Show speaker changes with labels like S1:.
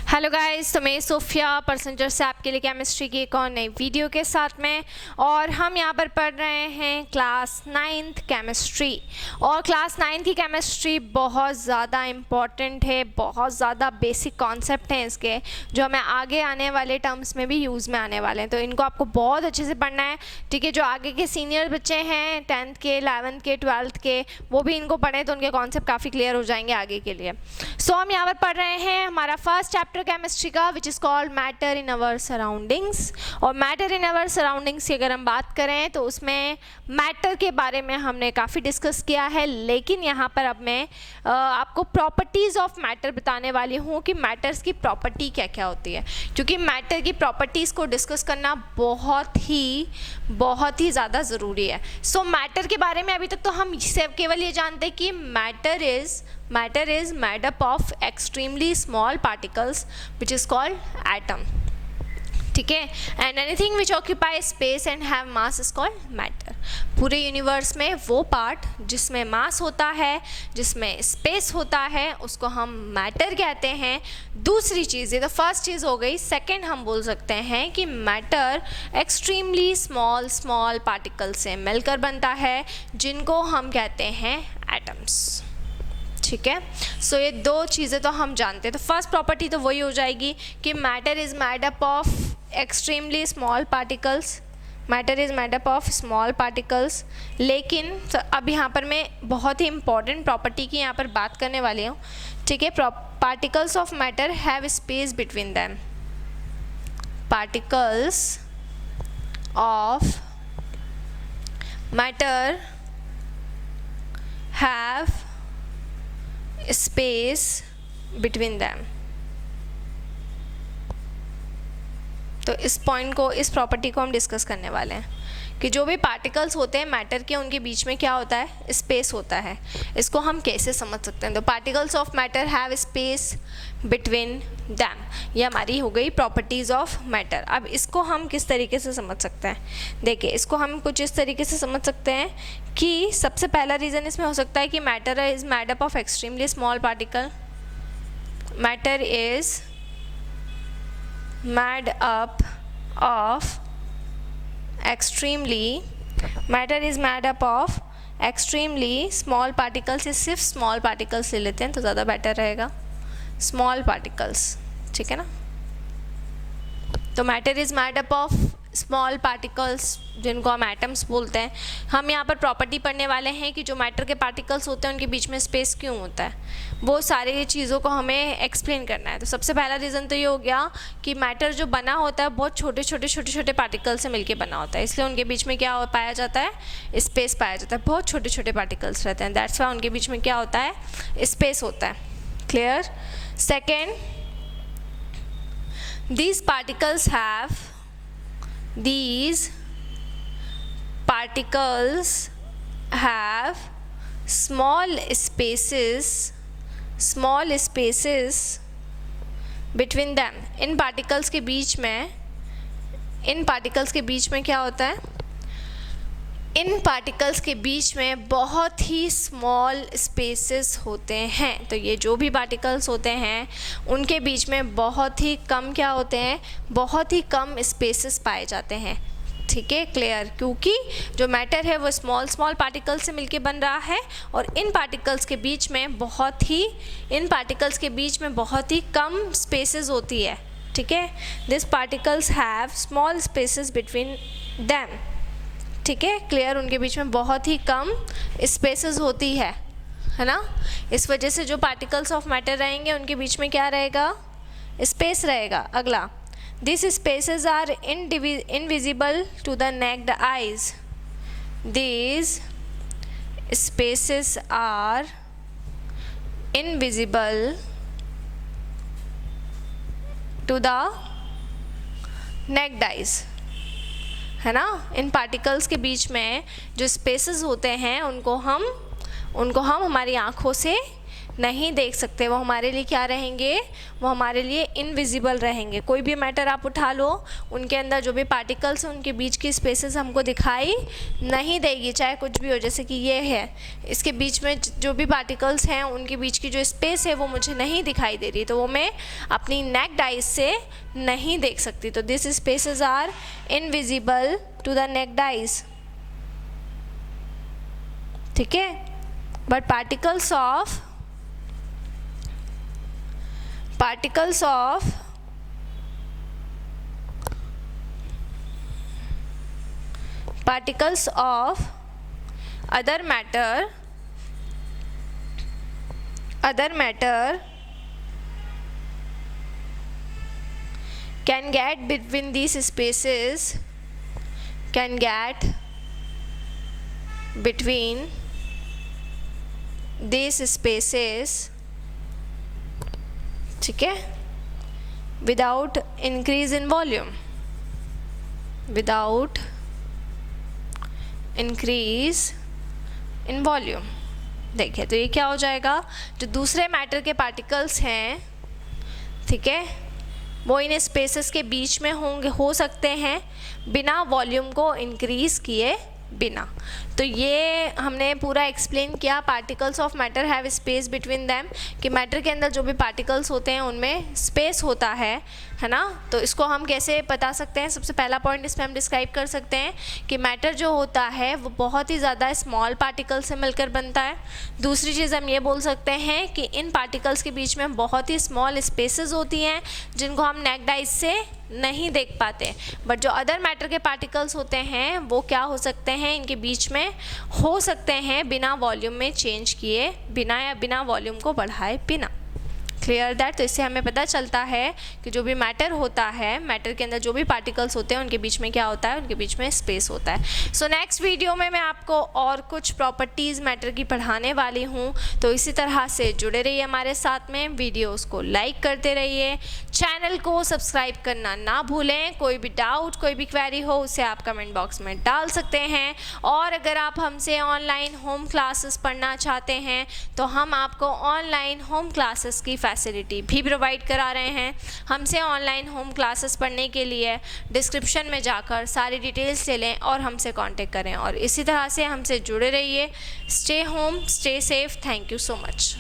S1: Hello guys, तो मैं Sophia परसेंटर से आपके लिए केमिस्ट्री की एक और नई वीडियो के साथ में, और हम यहाँ पर पढ़ रहे हैं क्लास 9th केमिस्ट्री। और क्लास 9th की केमिस्ट्री बहुत ज़्यादा इम्पॉर्टेंट है, बहुत ज़्यादा बेसिक कॉन्सेप्ट हैं इसके जो हमें आगे आने वाले टर्म्स में भी यूज़ में आने वाले हैं, तो इनको आपको बहुत अच्छे से पढ़ना है। ठीक है, जो आगे के सीनियर बच्चे हैं 10th के, 11th के, 12th के, वो भी इनको पढ़ें तो उनके कॉन्सेप्ट काफ़ी क्लियर हो जाएंगे आगे के लिए। सो हम यहाँ पर पढ़ रहे हैं हमारा फर्स्ट चैप्टर केमिस्ट्री का, which is called matter in our surroundings. और मैटर इन अवर सराउंडिंग्स की अगर हम बात करें तो उसमें मैटर के बारे में हमने काफ़ी डिस्कस किया है, लेकिन यहाँ पर अब मैं आपको प्रॉपर्टीज़ ऑफ मैटर बताने वाली हूँ कि मैटर्स की प्रॉपर्टी क्या क्या होती है, क्योंकि मैटर की प्रॉपर्टीज़ को डिस्कस करना बहुत ही ज़्यादा ज़रूरी है। सो मैटर के बारे में अभी तक तो हम सिर्फ केवल ये जानते हैं कि matter is made up of extremely small particles which is called atom. ठीक है, and anything which occupy space and have mass is called matter. पूरे यूनिवर्स में वो पार्ट जिसमें मास होता है, जिसमें स्पेस होता है, उसको हम मैटर कहते हैं। दूसरी चीज़, ये तो फर्स्ट चीज़ हो गई। सेकंड हम बोल सकते हैं कि मैटर एक्सट्रीमली स्मॉल पार्टिकल से मिलकर बनता है, जिनको हम कहते हैं एटम्स। ठीक है, सो ये दो चीज़ें तो हम जानते हैं। तो फर्स्ट प्रॉपर्टी तो वही हो जाएगी कि matter is made up of extremely small particles. Matter is made up of small particles. लेकिन तो अब यहाँ पर मैं बहुत ही इंपॉर्टेंट प्रॉपर्टी की यहाँ पर बात करने वाली हूँ। ठीक है, particles of matter have space between them. Particles of matter have space between them. तो इस पॉइंट को, इस प्रॉपर्टी को हम डिस्कस करने वाले हैं कि जो भी पार्टिकल्स होते हैं मैटर के, उनके बीच में क्या होता है, स्पेस होता है। इसको हम कैसे समझ सकते हैं? तो particles of matter have space between them, ये हमारी हो गई प्रॉपर्टीज़ ऑफ मैटर। अब इसको हम किस तरीके से समझ सकते हैं? देखिए, इसको हम कुछ इस तरीके से समझ सकते हैं कि सबसे पहला रीज़न इसमें हो सकता है कि matter is made up of extremely small particle. Matter is made up of extremely small particles. ये सिर्फ स्मॉल पार्टिकल्स ले लेते हैं तो ज़्यादा बेटर रहेगा, स्मॉल पार्टिकल्स। ठीक है ना, तो matter is made up of small particles, जिनको हम एटम्स बोलते हैं। हम यहाँ पर प्रॉपर्टी पढ़ने वाले हैं कि जो मैटर के पार्टिकल्स होते हैं उनके बीच में स्पेस क्यों होता है, वो सारी चीज़ों को हमें एक्सप्लेन करना है। तो सबसे पहला रीज़न तो ये हो गया कि मैटर जो बना होता है बहुत छोटे पार्टिकल से मिलके बना होता है, इसलिए उनके बीच में क्या पाया जाता है, स्पेस पाया जाता है। बहुत छोटे पार्टिकल्स रहते हैं, दैट्स वाई उनके बीच में क्या होता है, स्पेस होता है। Clear? Second, these particles have small spaces between them. In particles के बीच में क्या होता है, इन पार्टिकल्स के बीच में बहुत ही स्मॉल स्पेसेस होते हैं। तो ये जो भी पार्टिकल्स होते हैं उनके बीच में बहुत ही कम क्या होते हैं, बहुत ही कम स्पेसेस पाए जाते हैं। ठीक है, क्लियर? क्योंकि जो मैटर है वो स्मॉल पार्टिकल से मिलके बन रहा है, और इन पार्टिकल्स के बीच में बहुत ही कम स्पेसेस होती है। ठीक है, this particles have small spaces between them. ठीक है, क्लियर? उनके बीच में बहुत ही कम स्पेसेस होती है ना। इस वजह से जो पार्टिकल्स ऑफ मैटर रहेंगे उनके बीच में क्या रहेगा, स्पेस रहेगा। अगला, this spaces are invisible to the naked eyes. These spaces are invisible to the naked eyes, है ना। इन पार्टिकल्स के बीच में जो स्पेसेस होते हैं उनको हम हमारी आँखों से नहीं देख सकते, वो हमारे लिए क्या रहेंगे, वो हमारे लिए इनविजिबल रहेंगे। कोई भी मैटर आप उठा लो, उनके अंदर जो भी पार्टिकल्स हैं उनके बीच की स्पेसेस हमको दिखाई नहीं देगी, चाहे कुछ भी हो। जैसे कि ये है, इसके बीच में जो भी पार्टिकल्स हैं उनके बीच की जो स्पेस है वो मुझे नहीं दिखाई दे रही, तो वो मैं अपनी नेक्ड आइज से नहीं देख सकती। तो this spaces are invisible to the naked eyes, ठीक है। But particles of other matter can get between these spaces, ठीक है, विदाउट इंक्रीज इन वॉल्यूम, देखिए तो ये क्या हो जाएगा, जो दूसरे मैटर के पार्टिकल्स हैं, ठीक है, वो इन स्पेसेस के बीच में हो सकते हैं बिना वॉल्यूम को इंक्रीज किए बिना। तो ये हमने पूरा एक्सप्लेन किया, particles of matter have space between them, कि मैटर के अंदर जो भी पार्टिकल्स होते हैं उनमें स्पेस होता है ना। तो इसको हम कैसे बता सकते हैं, सबसे पहला पॉइंट इसमें हम डिस्क्राइब कर सकते हैं कि मैटर जो होता है वो बहुत ही ज़्यादा स्मॉल पार्टिकल से मिलकर बनता है। दूसरी चीज़ हम ये बोल सकते हैं कि इन पार्टिकल्स के बीच में बहुत ही स्मॉल स्पेसेस होती हैं जिनको हम नेक्ड आइज से नहीं देख पाते। बट जो अदर मैटर के पार्टिकल्स होते हैं वो क्या हो सकते हैं, इनके बीच में हो सकते हैं बिना वॉल्यूम में चेंज किए बिना, या बिना वॉल्यूम को बढ़ाए बिना। Clear that. तो इससे हमें पता चलता है कि जो भी मैटर होता है, मैटर के अंदर जो भी पार्टिकल्स होते हैं उनके बीच में क्या होता है, उनके बीच में स्पेस होता है। सो नेक्स्ट वीडियो में मैं आपको और कुछ प्रॉपर्टीज़ मैटर की पढ़ाने वाली हूँ, तो इसी तरह से जुड़े रहिए हमारे साथ में, वीडियोस को लाइक करते रहिए, चैनल को सब्सक्राइब करना ना भूलें। कोई भी डाउट, कोई भी क्वेरी हो उसे आप कमेंट बॉक्स में डाल सकते हैं। और अगर आप हमसे ऑनलाइन होम क्लासेस पढ़ना चाहते हैं तो हम आपको ऑनलाइन होम क्लासेस की फैसिलिटी भी प्रोवाइड करा रहे हैं। हमसे ऑनलाइन होम क्लासेस पढ़ने के लिए डिस्क्रिप्शन में जाकर सारी डिटेल्स ले लें और हमसे कांटेक्ट करें, और इसी तरह से हमसे जुड़े रहिए। Stay home, stay safe. Thank you so much.